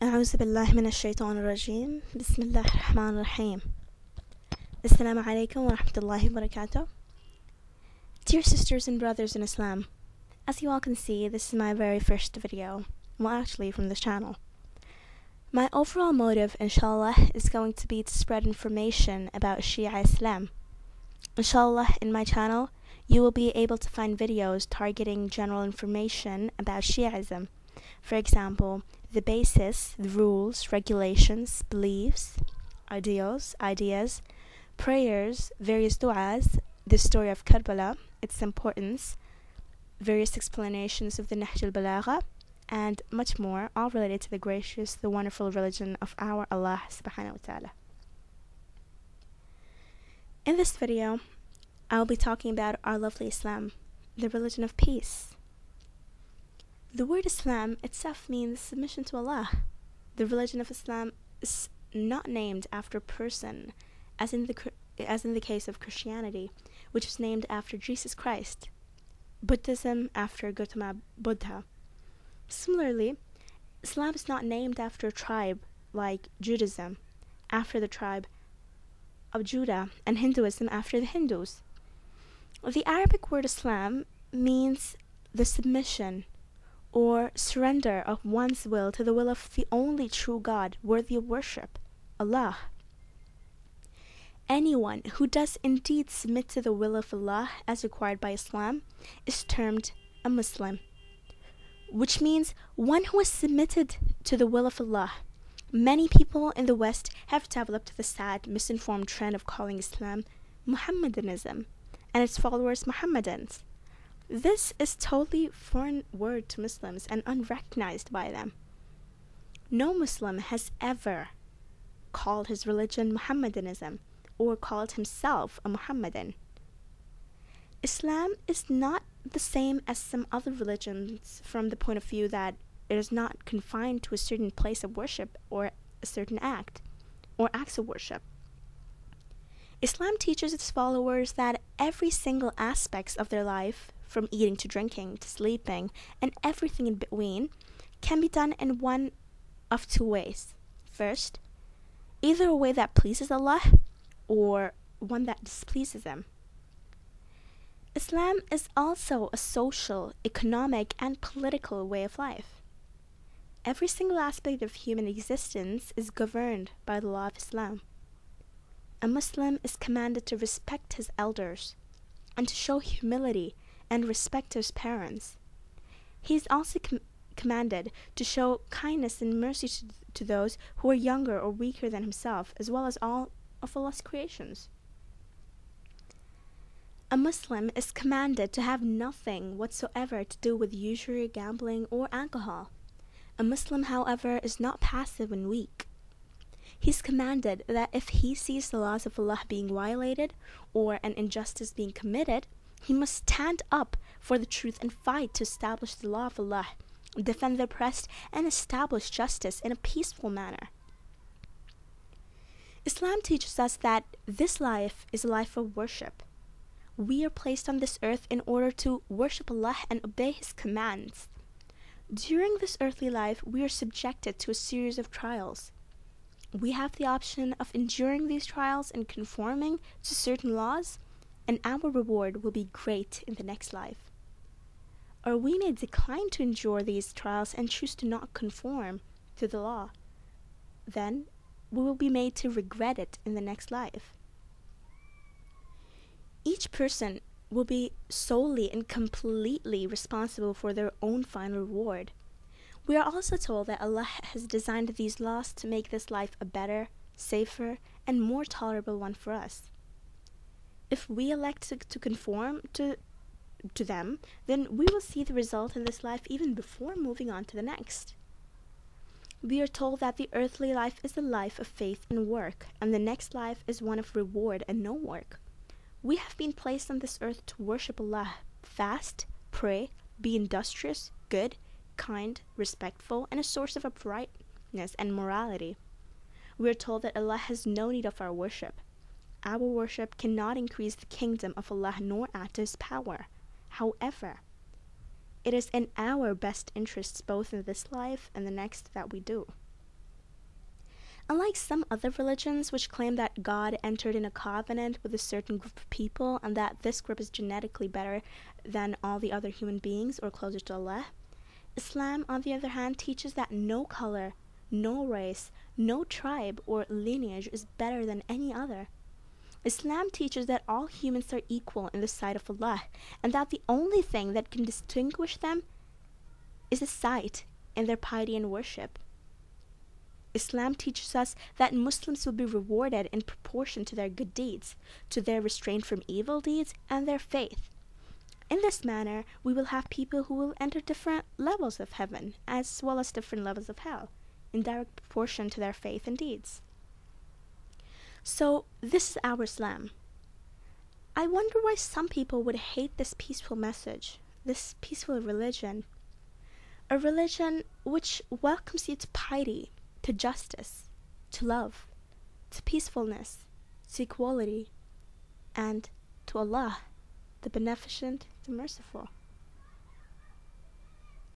أعوذ بالله من الشيطان الرجيم بسم الله الرحمن الرحيم Assalamu alaikum wa rahmatullahi wa barakatuh. Dear sisters and brothers in Islam, as you all can see, this is my very first video, well actually from this channel. My overall motive, inshallah, is going to be to spread information about Shia Islam. Inshallah, in my channel, you will be able to find videos targeting general information about Shiaism. For example, the basis, the rules, regulations, beliefs, ideals, prayers, various du'as, the story of Karbala, its importance, various explanations of the Nahj al-Balagha, and much more, all related to the gracious, the wonderful religion of our Allah subhanahu wa ta'ala. In this video, I will be talking about our lovely Islam, the religion of peace. The word Islam itself means submission to Allah. The religion of Islam is not named after a person, as in the case of Christianity, which was named after Jesus Christ, Buddhism after Gautama Buddha. Similarly, Islam is not named after a tribe like Judaism, after the tribe of Judah, and Hinduism after the Hindus. The Arabic word Islam means the submission or surrender of one's will to the will of the only true God worthy of worship, Allah. Anyone who does indeed submit to the will of Allah as required by Islam is termed a Muslim, which means one who has submitted to the will of Allah. Many people in the West have developed the sad, misinformed trend of calling Islam Muhammadanism and its followers Muhammadans. This is totally foreign word to Muslims and unrecognized by them. No Muslim has ever called his religion Muhammadanism or called himself a Muhammadan. Islam is not the same as some other religions from the point of view that it is not confined to a certain place of worship or a certain act or acts of worship. Islam teaches its followers that every single aspect of their life, from eating to drinking to sleeping and everything in between, can be done in one of two ways. First, either a way that pleases Allah or one that displeases Him. Islam is also a social, economic, and political way of life. Every single aspect of human existence is governed by the law of Islam. A Muslim is commanded to respect his elders and to show humility and respect to his parents. He is also commanded to show kindness and mercy to those who are younger or weaker than himself, as well as all of Allah's creations. A Muslim is commanded to have nothing whatsoever to do with usury, gambling, or alcohol. A Muslim, however, is not passive and weak. He is commanded that if he sees the laws of Allah being violated or an injustice being committed, he must stand up for the truth and fight to establish the law of Allah, defend the oppressed, and establish justice in a peaceful manner. Islam teaches us that this life is a life of worship. We are placed on this earth in order to worship Allah and obey His commands. During this earthly life, we are subjected to a series of trials. We have the option of enduring these trials and conforming to certain laws, and our reward will be great in the next life. Or we may decline to endure these trials and choose to not conform to the law. Then we will be made to regret it in the next life. Each person will be solely and completely responsible for their own final reward. We are also told that Allah has designed these laws to make this life a better, safer, and more tolerable one for us. If we elect to conform to them, then we will see the result in this life even before moving on to the next. We are told that the earthly life is a life of faith and work, and the next life is one of reward and no work. We have been placed on this earth to worship Allah, fast, pray, be industrious, good, kind, respectful, and a source of uprightness and morality. We are told that Allah has no need of our worship. Our worship cannot increase the kingdom of Allah nor add to His power. However, it is in our best interests both in this life and the next that we do. Unlike some other religions which claim that God entered in a covenant with a certain group of people and that this group is genetically better than all the other human beings or closer to Allah, Islam, on the other hand, teaches that no color, no race, no tribe or lineage is better than any other. Islam teaches that all humans are equal in the sight of Allah, and that the only thing that can distinguish them is a sight in their piety and worship. Islam teaches us that Muslims will be rewarded in proportion to their good deeds, to their restraint from evil deeds, and their faith. In this manner, we will have people who will enter different levels of heaven, as well as different levels of hell, in direct proportion to their faith and deeds. So, this is our Islam. I wonder why some people would hate this peaceful message, this peaceful religion. A religion which welcomes you to piety, to justice, to love, to peacefulness, to equality, and to Allah, the Beneficent, the Merciful.